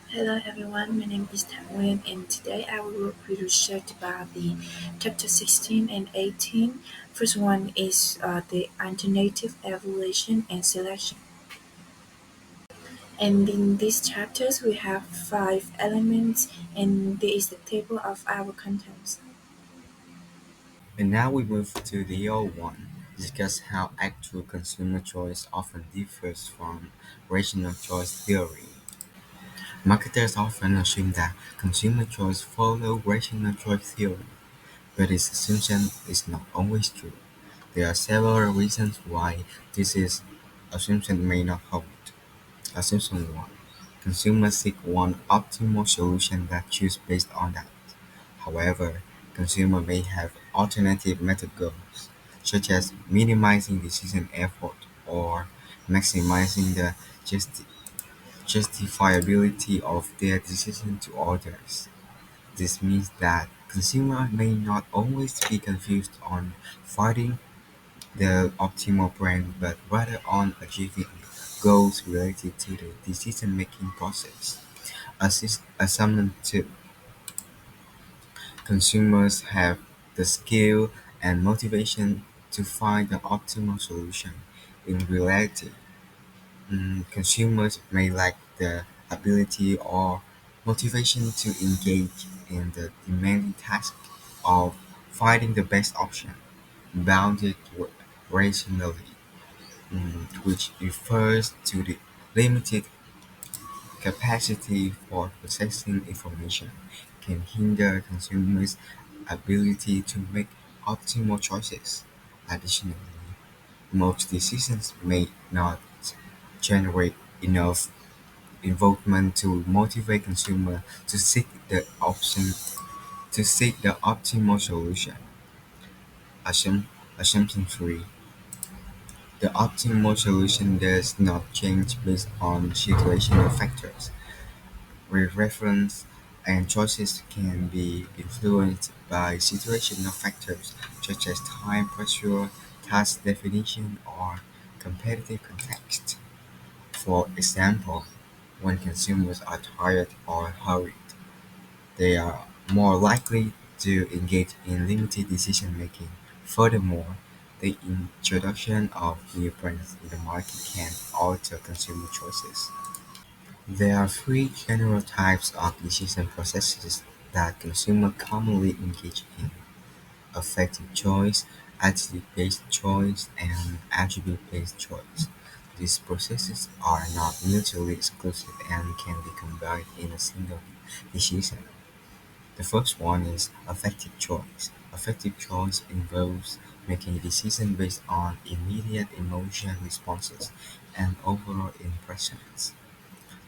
Hello everyone, my name is Tamwin and today I will walk you through research about the chapter 16 and 18. First one is the alternative evaluation and selection. And in these chapters we have five elements and there is the table of our contents. And now we move to the old one, discuss how actual consumer choice often differs from rational choice theory. Marketers often assume that consumer choice follows rational choice theory, but this assumption is not always true. There are several reasons why this assumption may not hold. Assumption 1. Consumers seek one optimal solution that choose based on that. However, consumers may have alternative method goals, such as minimizing decision effort or maximizing the justi- justifiability of their decision to others. This means that consumers may not always be confused on finding the optimal brand, but rather on achieving goals related to the decision-making process. Assumption 2. Consumers have the skill and motivation to find the optimal solution. In reality, consumers may lack the ability or motivation to engage in the demanding task of finding the best option, bounded rationally, which refers to the limited capacity for processing information, can hinder consumers' ability to make optimal choices. Additionally, most decisions may not generate enough involvement to motivate consumers to seek the optimal solution. Assum- Assumption 3. The optimal solution does not change based on situational factors. Reference and choices can be influenced by situational factors such as time pressure, task definition, or competitive context. For example, when consumers are tired or hurried, they are more likely to engage in limited decision making. Furthermore, the introduction of new brands in the market can alter consumer choices. There are three general types of decision processes that consumers commonly engage in: affective choice, attitude-based choice, and attribute-based choice. These processes are not mutually exclusive and can be combined in a single decision. The first one is affective choice. Affective choice involves making a decision based on immediate emotion responses and overall impressions.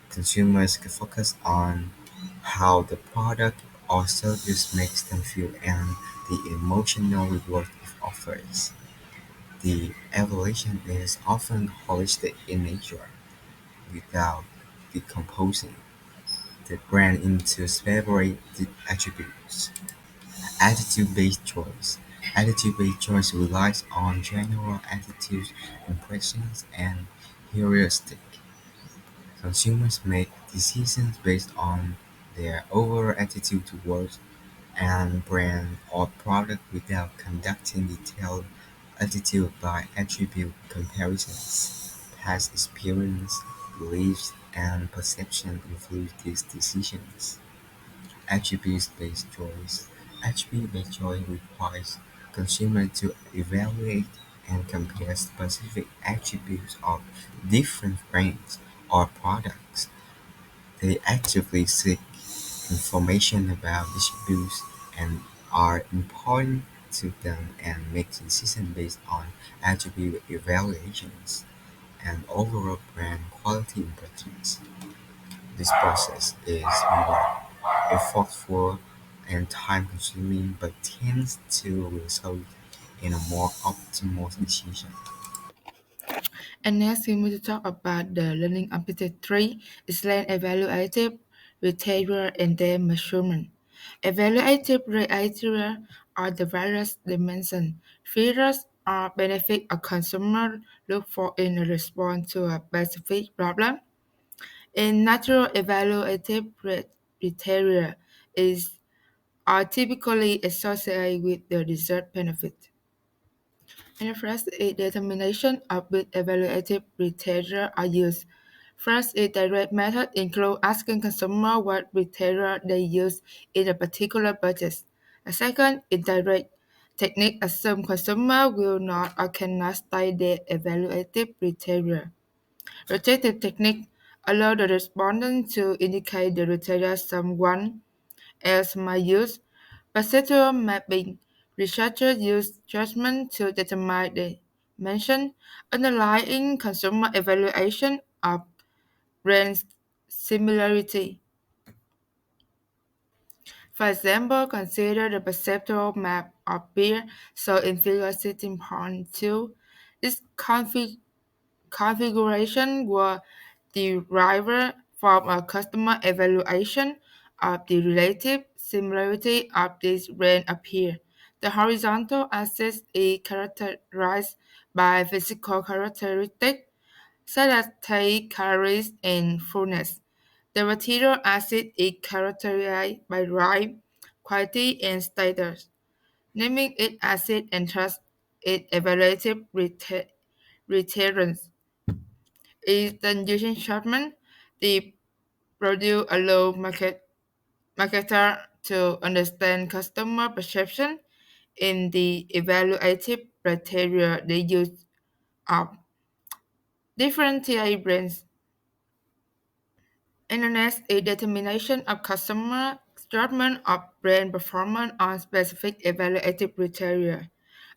Consumers can focus on how the product or service makes them feel and the emotional reward it offers. The evaluation is often holistic in nature, without decomposing the brand into separate attributes. Attitude-based choice. Attitude-based choice relies on general attitudes, impressions, and heuristics. Consumers make decisions based on their overall attitude towards an brand or product without conducting detailed attitude by attribute comparisons. Past experience, beliefs, and perception influence these decisions. Attribute-based choice. Attribute-based choice requires consumers to evaluate and compare specific attributes of different brands or products. They actively seek information about distributors and are important to them and make decisions based on attribute evaluations and overall brand quality impressions. This process is more effortful and time-consuming but tends to result in a more optimal decision. And next we will talk about the learning objective 3 is learn evaluative criteria and their measurement. Evaluative criteria are the various dimensions, features, or benefit a consumer look for in a response to a specific problem. In natural evaluative criteria is are typically associated with the desired benefit. And first is determination of which evaluative criteria are used. First is direct method include asking consumer what criteria they use in a particular purchase. The second, indirect technique assume consumer will not or cannot state their evaluative criteria. Rotative technique allow the respondent to indicate the criteria someone else might use. Perceptual mapping. Researchers use judgment to determine the mentioned underlying consumer evaluation of brand similarity. For example, consider the perceptual map of beer. So in figure 16.2, its configuration were derived from a customer evaluation of the relative similarity of this brand appear. The horizontal axis is characterized by physical characteristics such as taste, calories, and fullness. The vertical axis is characterized by ripe, quality, and status. Naming it acid and thus its evaluative returns is then using judgment. The produce allow marketer to understand customer perception in the evaluative criteria they use of differentiate brands. Internet is determination of customer judgment of brand performance on specific evaluative criteria.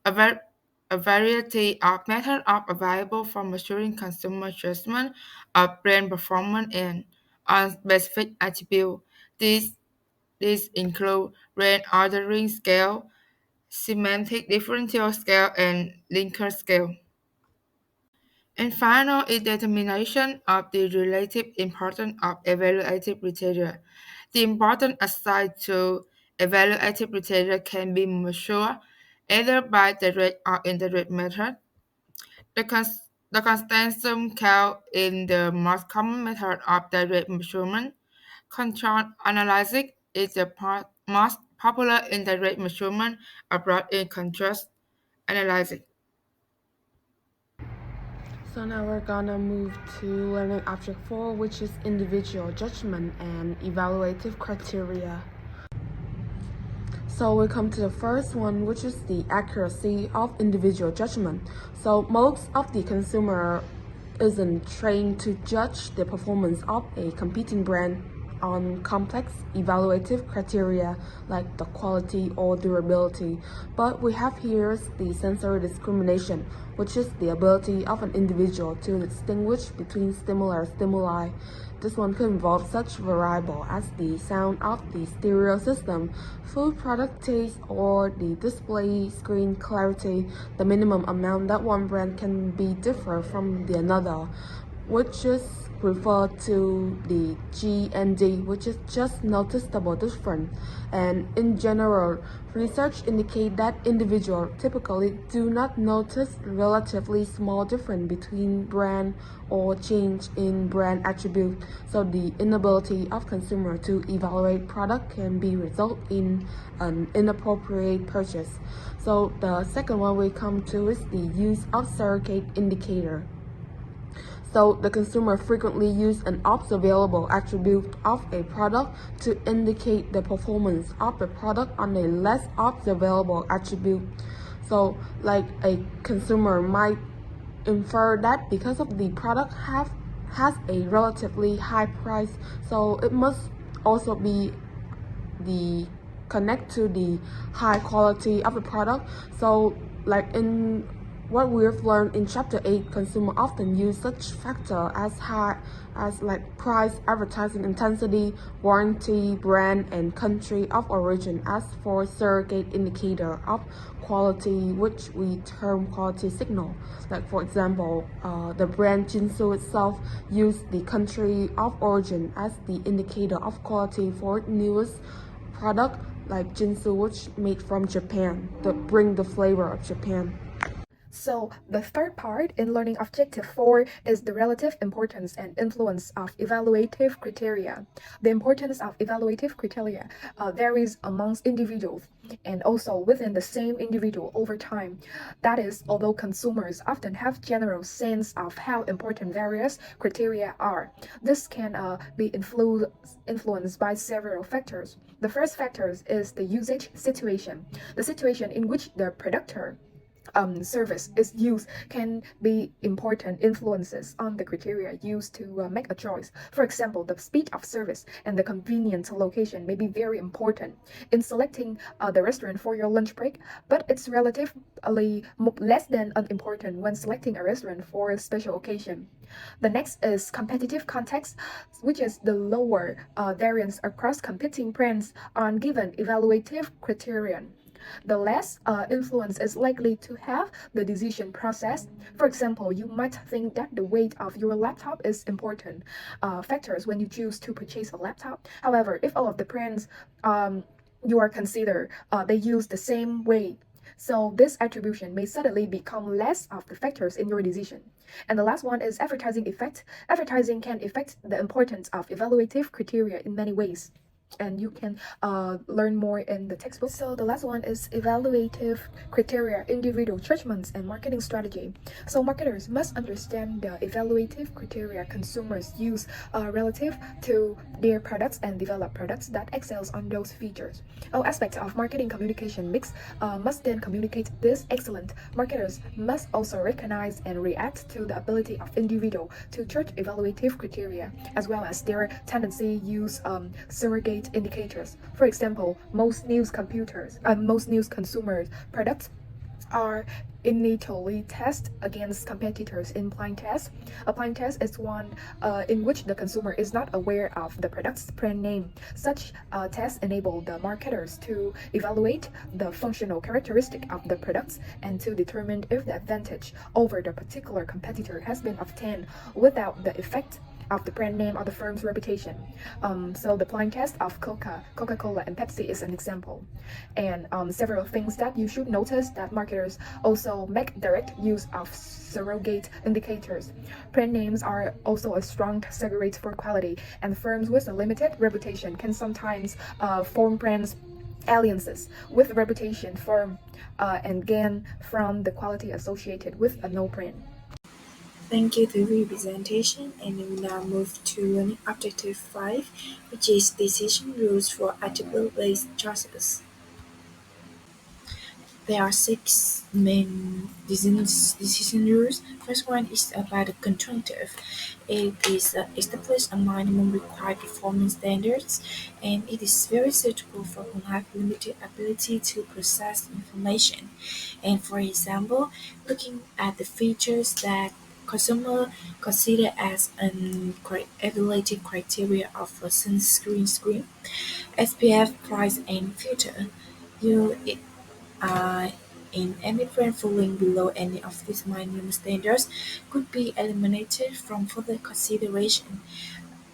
A, var- a variety of methods are available for measuring consumer judgment of brand performance and on specific attributes. These include brand ordering scale, semantic differential scale, and Likert scale. And final is determination of the relative importance of evaluative criteria. The importance assigned to evaluative criteria can be measured either by direct or indirect method. The constant sum count in the most common method of direct measurement. Control analysis is the most popular indirect measurement approach in contrast analysis. So now we're gonna move to learning object 4, which is individual judgment and evaluative criteria. So we come to the first one, which is the accuracy of individual judgment. So most of the consumer isn't trained to judge the performance of a competing brand on complex evaluative criteria like the quality or durability. But we have here the sensory discrimination, which is the ability of an individual to distinguish between stimuli. This one could involve such variable as the sound of the stereo system, food product taste, or the display screen clarity, the minimum amount that one brand can be different from the another, which is referred to the GND, which is just noticeable difference. And in general, research indicate that individuals typically do not notice relatively small difference between brand or change in brand attribute. So the inability of consumer to evaluate product can be result in an inappropriate purchase. So the second one we come to is the use of surrogate indicator. So the consumer frequently use an observable attribute of a product to indicate the performance of the product on a less observable attribute. So like a consumer might infer that because of the product has a relatively high price, so it must also be the connect to the high quality of the product. So like in what we've learned in chapter 8, consumer often use such factor as like price, advertising intensity, warranty, brand, and country of origin as for surrogate indicator of quality, which we term quality signal. Like for example, the brand Jinsu itself use the country of origin as the indicator of quality for its newest product like Jinsu, which made from Japan, that bring the flavor of Japan. So, the third part in learning objective 4 is the relative importance and influence of evaluative criteria. The importance of evaluative criteria varies amongst individuals and also within the same individual over time. That is, although consumers often have general sense of how important various criteria are, this can be influenced by several factors. The first factor is the usage situation, the situation in which the producer service is used can be important influences on the criteria used to make a choice. For example, the speed of service and the convenient location may be very important in selecting the restaurant for your lunch break, but it's relatively less than unimportant when selecting a restaurant for a special occasion. The next is competitive context, which is the lower variance across competing brands on given evaluative criterion. The less influence is likely to have the decision process. For example, you might think that the weight of your laptop is important factors when you choose to purchase a laptop. However, if all of the brands you are consider they use the same weight, so this attribution may suddenly become less of the factors in your decision. And the last one is advertising effect. Advertising can affect the importance of evaluative criteria in many ways, and you can learn more in the textbook. So the last one is evaluative criteria, individual judgments, and marketing strategy. So marketers must understand the evaluative criteria consumers use relative to their products and develop products that excels on those features. All aspects of marketing communication must then communicate this excellent. Marketers must also recognize and react to the ability of individual to judge evaluative criteria, as well as their tendency use surrogate indicators. For example, most news consumers products are initially tested against competitors in blind test. A blind test is one in which the consumer is not aware of the product's brand name. Such tests enable the marketers to evaluate the functional characteristic of the products and to determine if the advantage over the particular competitor has been obtained without the effect of the brand name or the firm's reputation. So the blind test of Coca-Cola and Pepsi is an example. And several things that you should notice that marketers also make direct use of surrogate indicators. Brand names are also a strong surrogate for quality, and firms with a limited reputation can sometimes form brands alliances with a reputation firm and gain from the quality associated with a no brand. Thank you to the presentation, and we now move to learning objective 5, which is decision rules for attribute-based choices. There are six main decision rules. First one is about the conjunctive. It is established a minimum required performance standards, and it is very suitable for who have limited ability to process information. And for example, looking at the features that consumer consider as an evaluative criteria of a sunscreen screen, SPF, price, and filter. You uh, in any brand falling below any of these minimum standards could be eliminated from further consideration.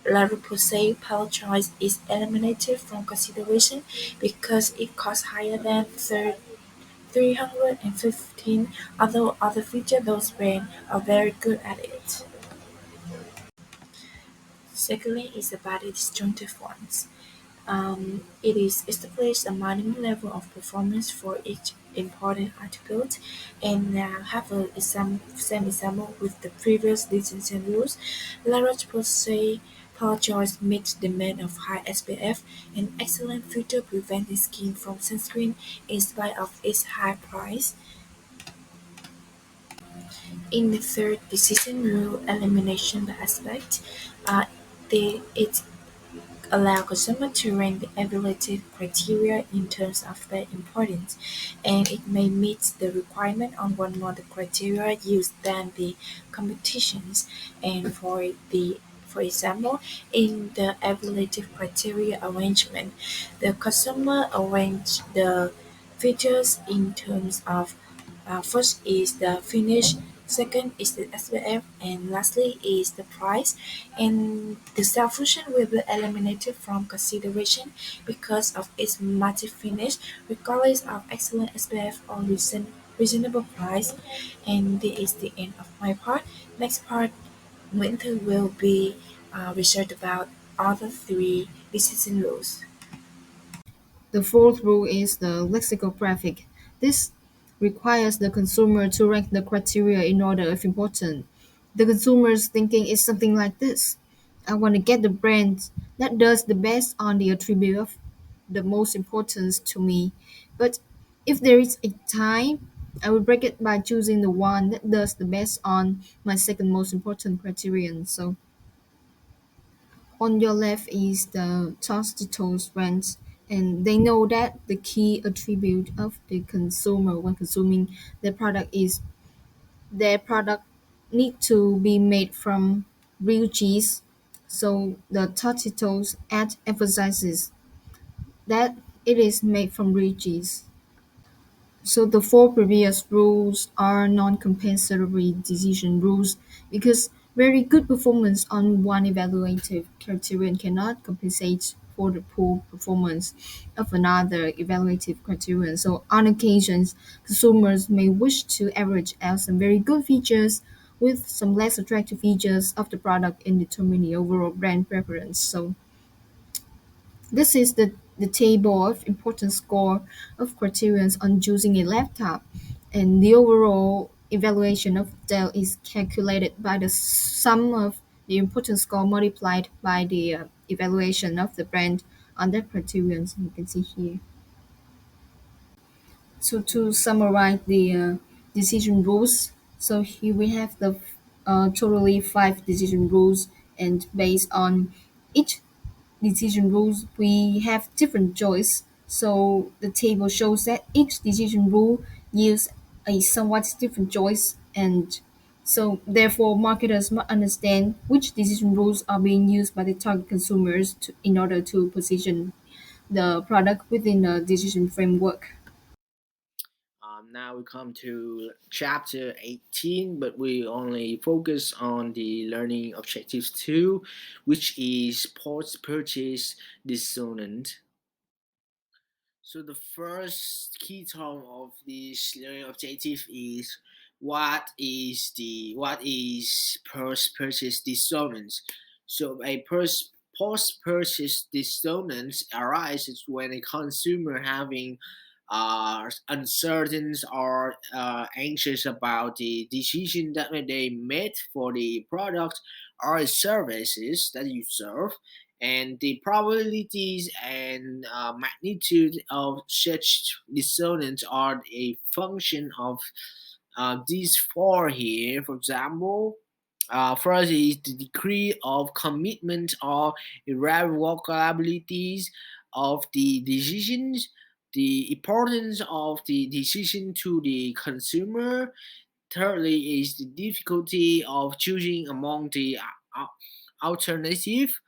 La Roche Posay choice is eliminated from consideration because it costs higher than 315, although other features those brands are very good at it. Secondly is about the disjunctive ones. It is established a minimum level of performance for each important attribute, and now have a same example with the previous decision rules. La Roche-Posay Power Choice meets the demand of high SPF and excellent filter preventing skin from sunscreen in spite of its high price. In the third decision rule, elimination by aspect, it allow consumers to rank the evaluative criteria in terms of their importance, and it may meet the requirement on one more the criteria used than the competitions. And for example, in the evaluative criteria arrangement, the consumer arrange the features in terms of first is the finish, second is the SPF, and lastly is the price. And the self-fusion will be eliminated from consideration because of its matte finish, regardless of excellent SPF or recent reasonable price. And this is the end of my part. Next part, winter will be research about other three decision rules. The fourth rule is the lexicographic. This requires the consumer to rank the criteria in order of importance. The consumer's thinking is something like this. I want to get the brand that does the best on the attribute of the most importance to me. But if there is a time, I will break it by choosing the one that does the best on my second most important criterion. So on your left is the Tostitos brands, and they know that the key attribute of the consumer when consuming their product is their product need to be made from real cheese. So the Tostitos ad emphasizes that it is made from real cheese. So the four previous rules are non-compensatory decision rules because very good performance on one evaluative criterion cannot compensate for the poor performance of another evaluative criterion. So on occasions, consumers may wish to average out some very good features with some less attractive features of the product in determining the overall brand preference. So this is the table of importance score of criterions on choosing a laptop, and the overall evaluation of Dell is calculated by the sum of the importance score multiplied by the evaluation of the brand on that criterion. So you can see here. So to summarize the decision rules, so here we have the totally five decision rules, and based on each decision rules, we have different choice. So the table shows that each decision rule yields a somewhat different choice, and so therefore marketers must understand which decision rules are being used by the target consumers in order to position the product within a decision framework. Now we come to chapter 18, but we only focus on the learning objectives 2, which is post purchase dissonant. So the first key term of this learning objective is what is post purchase dissonance. So a post purchase dissonance arises when a consumer having uncertain or anxious about the decision that they made for the product or services that you serve, and the probabilities and magnitude of such dissonance are a function of these four here. For example, first is the degree of commitment or irrevocabilities of the decisions, the importance of the decision to the consumer. Thirdly is the difficulty of choosing among the alternative.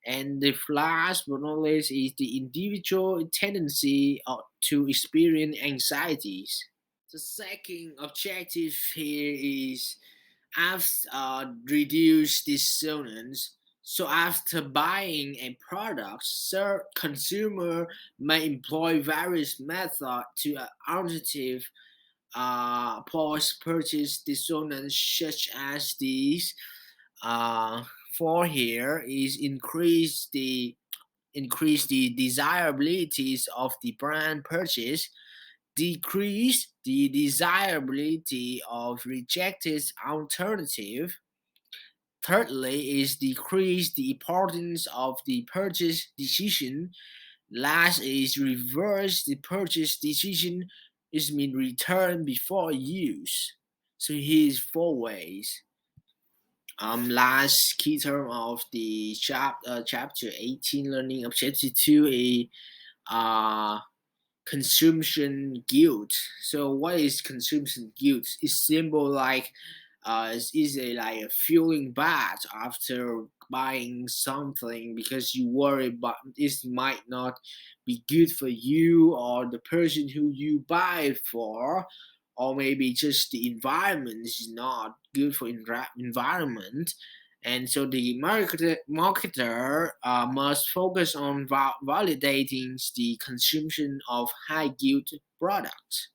And the last but not least is the individual tendency to experience anxieties. The second objective here is after reduce dissonance. So after buying a product, consumer may employ various methods to alternative post-purchase dissonance, such as these. Uh, for here is increase the desirabilities of the brand purchase, decrease the desirability of rejected alternative. Thirdly is decrease the importance of the purchase decision. Last is reverse the purchase decision is mean return before use. So here's four ways. Last key term of the chapter 18 learning objective 2 is uh consumption guilt. So what is consumption guilt? It's simple like it's a like a feeling bad after buying something because you worry about this might not be good for you or the person who you buy it for, or maybe just the environment is not good for environment. And so the marketer must focus on validating the consumption of high yield products.